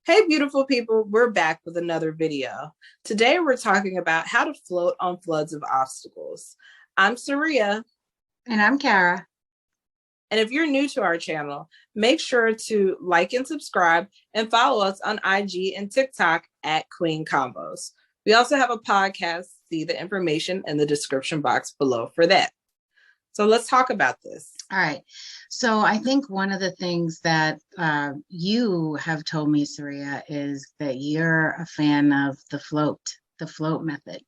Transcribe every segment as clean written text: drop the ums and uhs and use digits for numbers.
Hey, beautiful people, we're back with another video. Today, we're talking about how to float on floods of obstacles. I'm Saria, And I'm Kara. and if you're new to our channel, make sure to like and subscribe and follow us on IG and TikTok at Queen Combos. We also have a podcast. See the information in the description box below for that. So let's talk about this. All right. So I think one of the things that you have told me, Saria, is that you're a fan of the float method.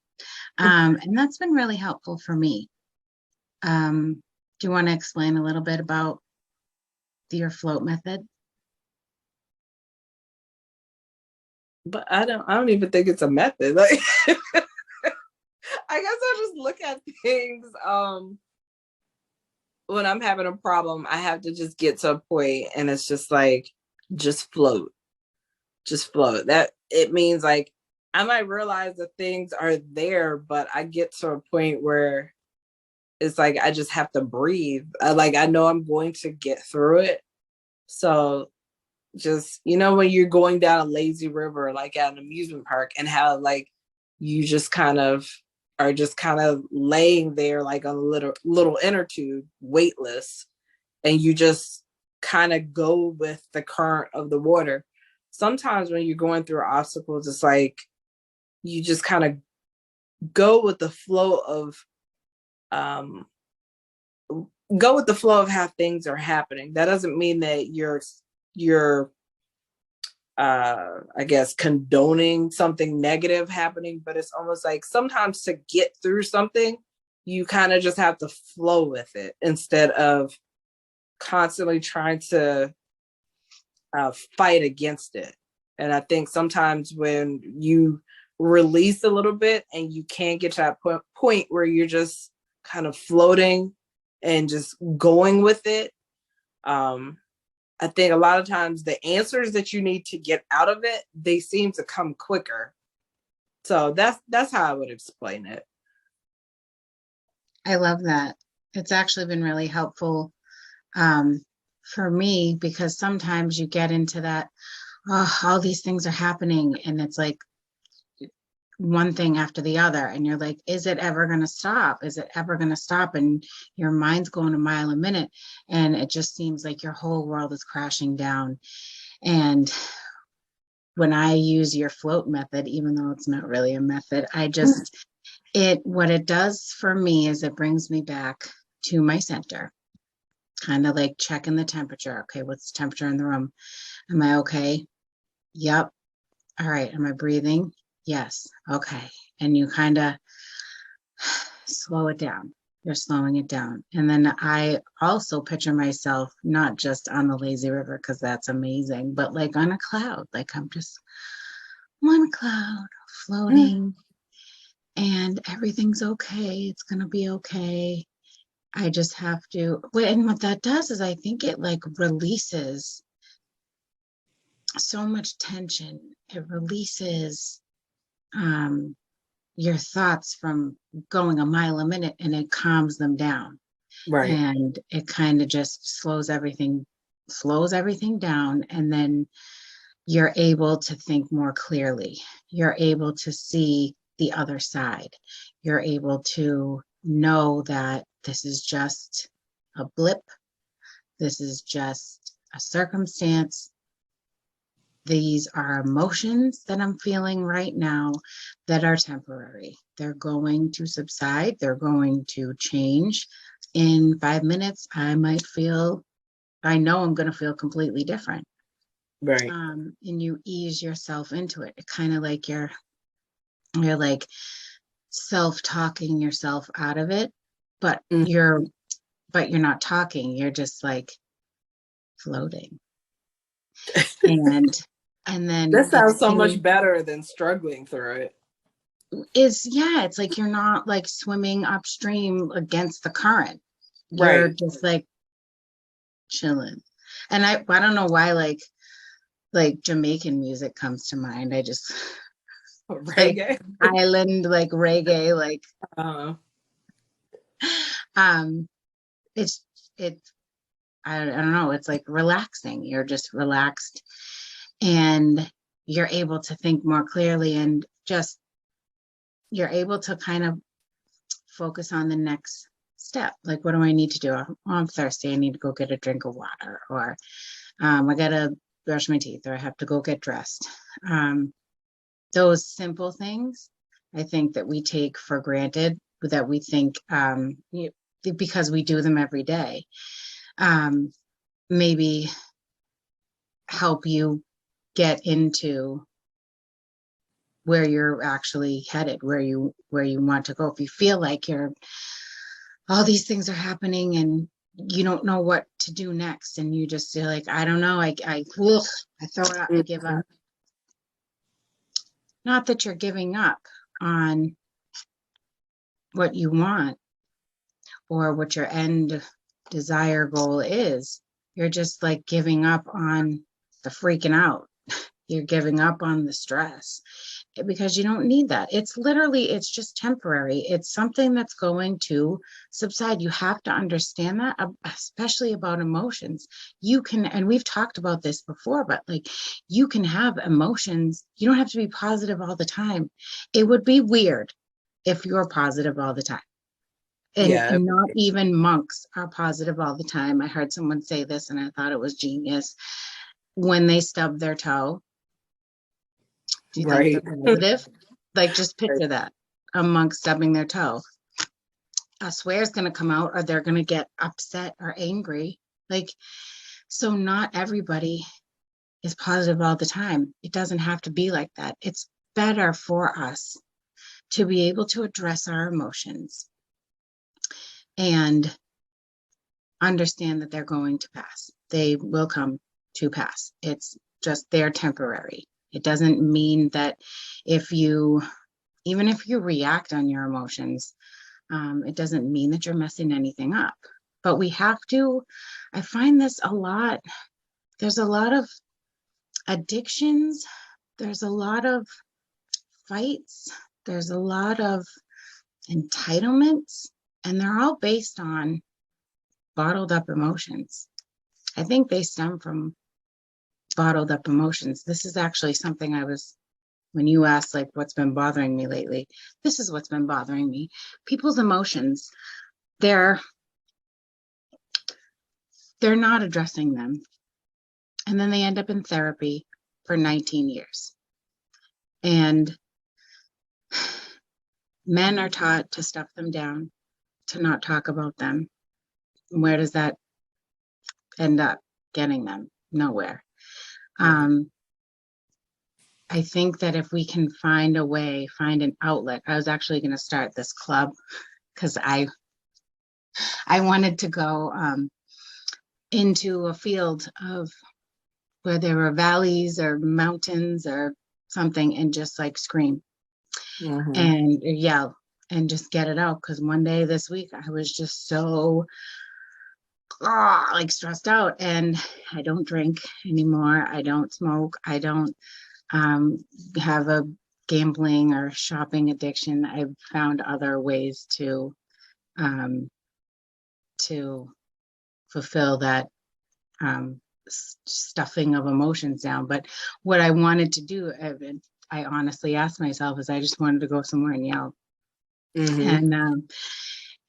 And that's been really helpful for me. Do you want to explain a little bit about your float method? But I don't even think it's a method. Like I guess I just look at things when I'm having a problem, I have to just get to a point and it's just like, just float, just float. That it means like I might realize that things are there, but I get to a point where it's like I just have to breathe. I know I'm going to get through it. So just, when you're going down a lazy river, like at an amusement park, and how like you just kind of are just kind of laying there like on a little inner tube, weightless, and you just kind of go with the current of the water. Sometimes when you're going through obstacles, it's like you just kind of go with the flow of um go with the flow of how things are happening. That doesn't mean that you're I guess condoning something negative happening, but it's almost like sometimes to get through something, you kind of just have to flow with it instead of constantly trying to fight against it. And I think sometimes when you release a little bit and you can't get to that point where you're just kind of floating and just going with it, I think a lot of times the answers that you need to get out of it, they seem to come quicker. So that's how I would explain it. I love that. It's actually been really helpful um, for me because sometimes you get into that, oh, all these things are happening, and it's like one thing after the other, and you're like, is it ever going to stop? Is it ever going to stop? And your mind's going a mile a minute, and it just seems like your whole world is crashing down. And when I use your float method, even though it's not really a method, I just it what it does for me is it brings me back to my center, kind of like checking the temperature. Okay, what's the temperature in the room? Am I okay? Yep. All right. Am I breathing? Yes. Okay. And you kind of slow it down. You're slowing it down. And then I also picture myself not just on the lazy river, because that's amazing, but like on a cloud. Like I'm just one cloud floating and everything's okay. It's going to be okay. I just have to. And what that does is I think it like releases so much tension. It releases um, your thoughts from going a mile a minute, and it calms them down, Right. and it kind of just slows everything down, and then you're able to think more clearly. You're able to see the other side. You're able to know that this is just a blip. This is just a circumstance. These are emotions that I'm feeling right now that are temporary. They're going to subside, they're going to change. In 5 minutes, I know I'm going to feel completely different. Right. And you ease yourself into it. It kind of like you're like self-talking yourself out of it, but Mm. you're not talking, you're just like floating. And and then That it sounds so much seems better than struggling through it. is yeah, it's like you're not like swimming upstream against the current. You're Right. just like chilling. And I don't know why like Jamaican music comes to mind. I just like Reggae. island like reggae like Uh, um it's it's I don't know, it's like relaxing. You're just relaxed, and you're able to think more clearly, and just you're able to kind of focus on the next step. Like, what do I need to do? Oh, I'm thirsty. I need to go get a drink of water, or I got to brush my teeth, or I have to go get dressed. Those simple things, I think that we take for granted, that we think because we do them every day, maybe help you get into where you're actually headed, where you want to go. If you feel like all these things are happening and you don't know what to do next, and you just feel like, I don't know, I throw it up, I give Mhm. up. Not that you're giving up on what you want or what your end desire goal is. You're just like giving up on the freaking out. You're giving up on the stress because you don't need that. It's just temporary. It's something that's going to subside. You have to understand that, especially about emotions. You can, and we've talked about this before, but like, you can have emotions. You don't have to be positive all the time. It would be weird if you're positive all the time. And Yeah. not even monks are positive all the time. I heard someone say this and I thought it was genius. When they stub their toe, do you think they're Right. positive? Like, just Right. picture that, a monk stubbing their toe. A swear is going to come out, or they're going to get upset or angry. Like, so not everybody is positive all the time. It doesn't have to be like that. It's better for us to be able to address our emotions and understand that they're going to pass. They will come to pass. It's just they're temporary. It doesn't mean that if you, even if you react on your emotions, it doesn't mean that you're messing anything up. But we have to, I find this a lot. There's a lot of addictions, there's a lot of fights, there's a lot of entitlements, and they're all based on bottled up emotions. I think they stem from bottled up emotions. This is actually something when you asked, like, what's been bothering me lately, this is what's been bothering me. People's emotions, they're not addressing them. And then they end up in therapy for 19 years. And men are taught to stuff them down, to not talk about them. Where does that end up getting them? Nowhere. Right. I think that if we can find a way, find an outlet. I was actually going to start this club because I wanted to go into a field of where there were valleys or mountains or something, and just like scream Mm-hmm. and yell and just get it out. Because one day this week I was just so like stressed out, and I don't drink anymore. I don't smoke. I don't um, have a gambling or shopping addiction. I've found other ways um, to fulfill that stuffing of emotions down. But what I wanted to do, I honestly asked myself, is I just wanted to go somewhere and yell. Mm-hmm.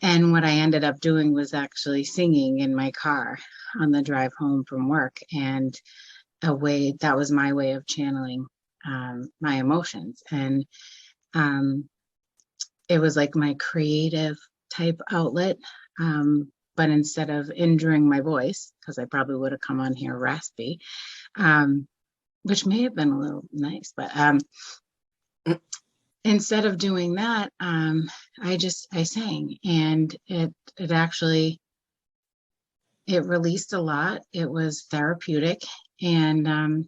And what I ended up doing was actually singing in my car on the drive home from work, and that was my way of channeling my emotions. And um, it was like my creative type outlet. But instead of injuring my voice, because I probably would have come on here raspy, um, which may have been a little nice, but instead of doing that, I sang, and it actually, it released a lot. It was therapeutic, and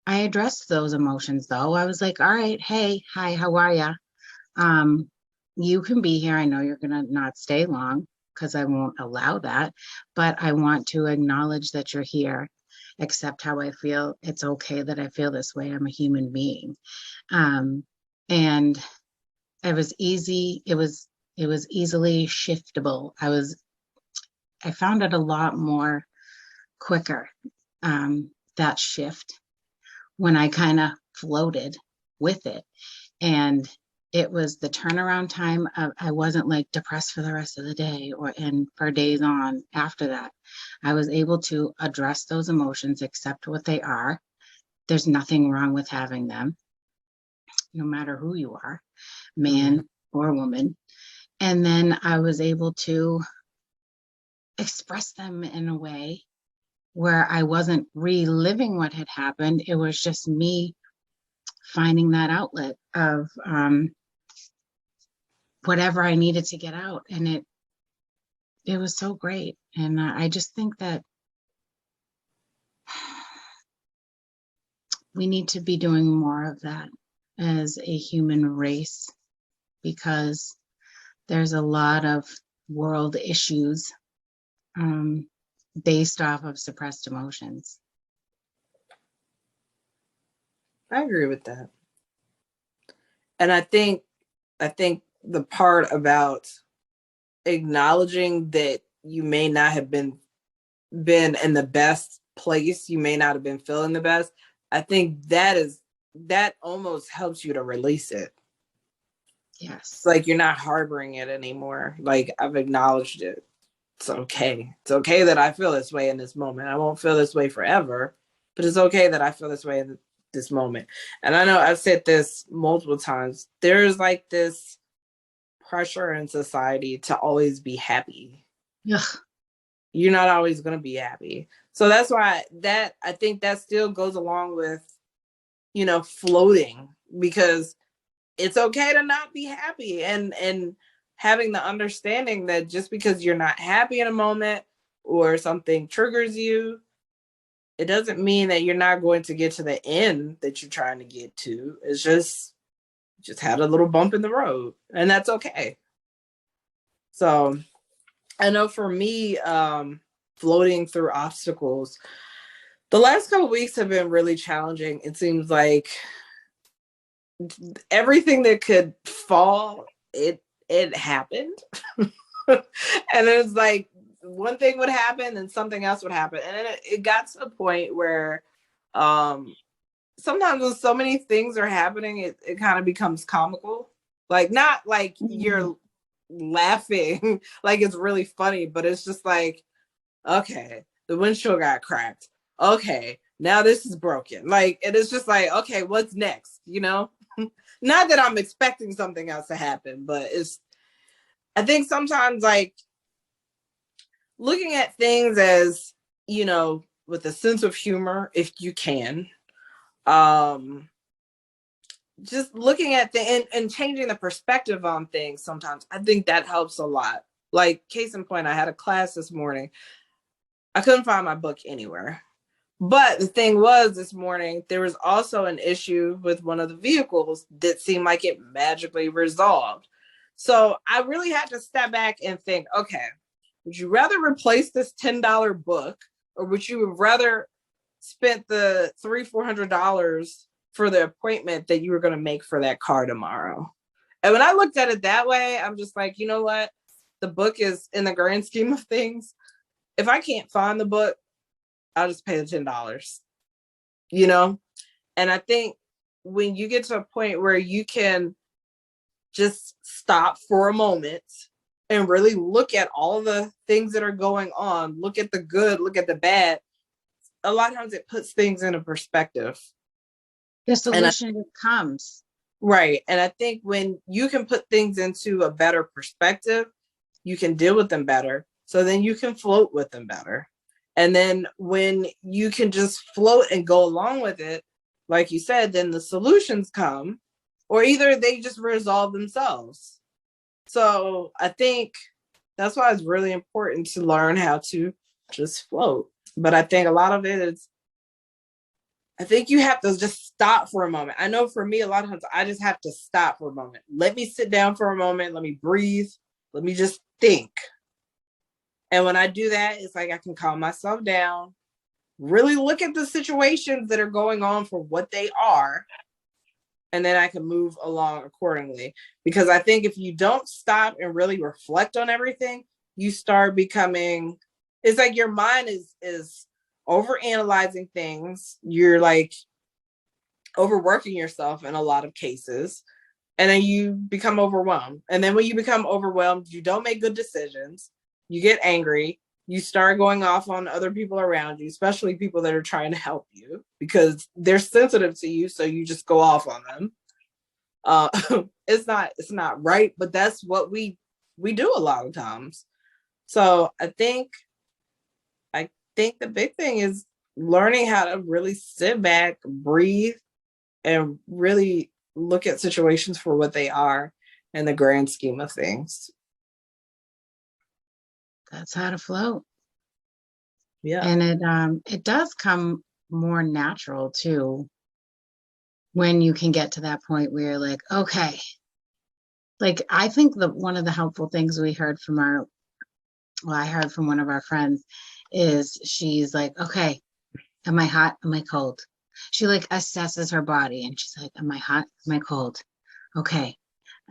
I addressed those emotions though. I was like, all right, hey, hi, how are ya? Um, you can be here. I know you're gonna not stay long because I won't allow that, but I want to acknowledge that you're here, accept how I feel. It's okay that I feel this way. I'm a human being. And it was easy. It was easily shiftable. I found it a lot more quicker, that shift, when I kind of floated with it. And it was the turnaround time of, I wasn't like depressed for the rest of the day and for days on after that. I was able to address those emotions, accept what they are. There's nothing wrong with having them, no matter who you are, Mhm. man or woman. And then I was able to express them in a way where I wasn't reliving what had happened. It was just me finding that outlet of whatever I needed to get out. And it was so great. And I just think that we need to be doing more of that as a human race, because there's a lot of world issues um, based off of suppressed emotions. I agree with that. And I think the part about acknowledging that you may not have been in the best place, you may not have been feeling the best. I think that almost helps you to release it. It's Yes. like you're not harboring it anymore. Like, I've acknowledged it. It's okay. It's okay that I feel this way in this moment. I won't feel this way forever, but it's okay that I feel this way in this moment. And I know I've said this multiple times. There's like this pressure in society to always be happy. Ugh. You're not always going to be happy. So that's why that I think that still goes along with, floating, because it's okay to not be happy, and having the understanding that just because you're not happy in a moment or something triggers you, it doesn't mean that you're not going to get to the end that you're trying to get to. It's just had a little bump in the road, and that's okay. So I know for me, floating through obstacles, the last couple of weeks have been really challenging. It seems like everything that could fall, it happened. And it was like one thing would happen and something else would happen. And then it got to the point where um sometimes when so many things are happening, it kind of becomes comical. Like, not like Mm. you're laughing like it's really funny, but it's just like, okay, the windshield got cracked. Okay, now this is broken. Like, it is just like, okay, what's next? Not that I'm expecting something else to happen, but I think sometimes, like, looking at things as, with a sense of humor, if you can, um, just looking at and changing the perspective on things sometimes, I think that helps a lot. Like, case in point, I had a class this morning. I couldn't find my book anywhere. But the thing was, this morning, there was also an issue with one of the vehicles that seemed like it magically resolved. So I really had to step back and think, okay, would you rather replace this $10 book, or would you rather spent the $300-400 for the appointment that you were going to make for that car tomorrow? And when I looked at it that way, I'm just like, you know what? The book is, in the grand scheme of things, if I can't find the book, I'll just pay the $10, you know? And I think when you get to a point where you can just stop for a moment and really look at all the things that are going on, look at the good, look at the bad, a lot of times it puts things into perspective. The And solution just comes. right. And I think when you can put things into a better perspective, you can deal with them better. So then you can float with them better. And then when you can just float and go along with it, like you said, then the solutions come, or either they just resolve themselves. So I think that's why it's really important to learn how to just float. But I think a lot of it is, I think you have to just stop for a moment. I know for me, a lot of times I just have to stop for a moment. Let me sit down for a moment. Let me breathe. Let me just think. And when I do that, it's like I can calm myself down, really look at the situations that are going on for what they are, and then I can move along accordingly. Because I think if you don't stop and really reflect on everything, you start becoming, it's like your mind is over analyzing things. You're like overworking yourself in a lot of cases. And then you become overwhelmed. And then when you become overwhelmed, you don't make good decisions. You get angry. You start going off on other people around you, especially people that are trying to help you because they're sensitive to you. So you just go off on them. It's not right, but that's what we do a lot of times. So I think the big thing is learning how to really sit back, breathe, and really look at situations for what they are in the grand scheme of things. That's how to float. Yeah. And it does come more natural too when you can get to that point where you're like, okay. Like I think that one of the helpful things we heard from I heard from one of our friends is she's like, okay, am I hot? Am I cold? She like assesses her body and she's like, am I hot? Am I cold? Okay.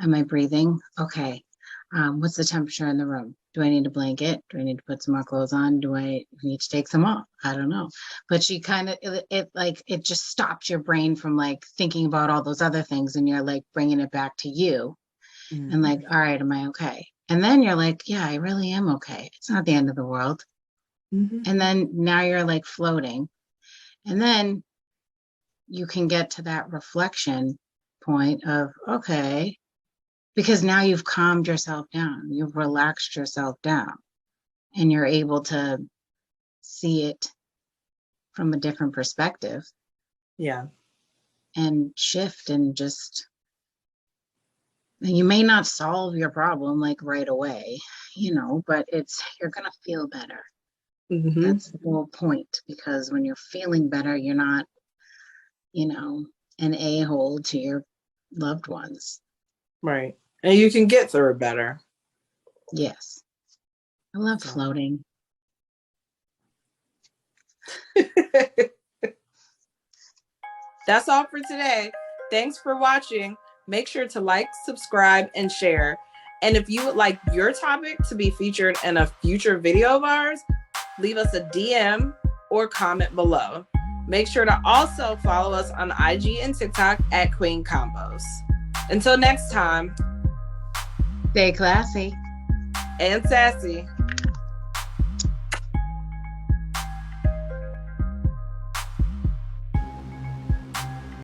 Am I breathing? Okay. What's the temperature in the room? Do I need a blanket? Do I need to put some more clothes on? Do I need to take some off? I don't know. But she kind of, it just stops your brain from like thinking about all those other things and you're like bringing it back to you and like, all right, am I okay? And then you're like, yeah, I really am okay. It's not the end of the world. Mm-hmm. And then now you're like floating. And then you can get to that reflection point of, okay, because now you've calmed yourself down, you've relaxed yourself down, and you're able to see it from a different perspective. Yeah. And shift and just, you may not solve your problem like right away, but you're going to feel better. Mm-hmm. That's the whole point, because when you're feeling better, you're not, an a-hole to your loved ones. Right. And you can get through it better. Yes. I love floating. That's all for today. Thanks for watching. Make sure to like, subscribe, and share. And if you would like your topic to be featured in a future video of ours, leave us a DM or comment below. Make sure to also follow us on IG and TikTok at Queen Combos. Until next time, stay classy and sassy.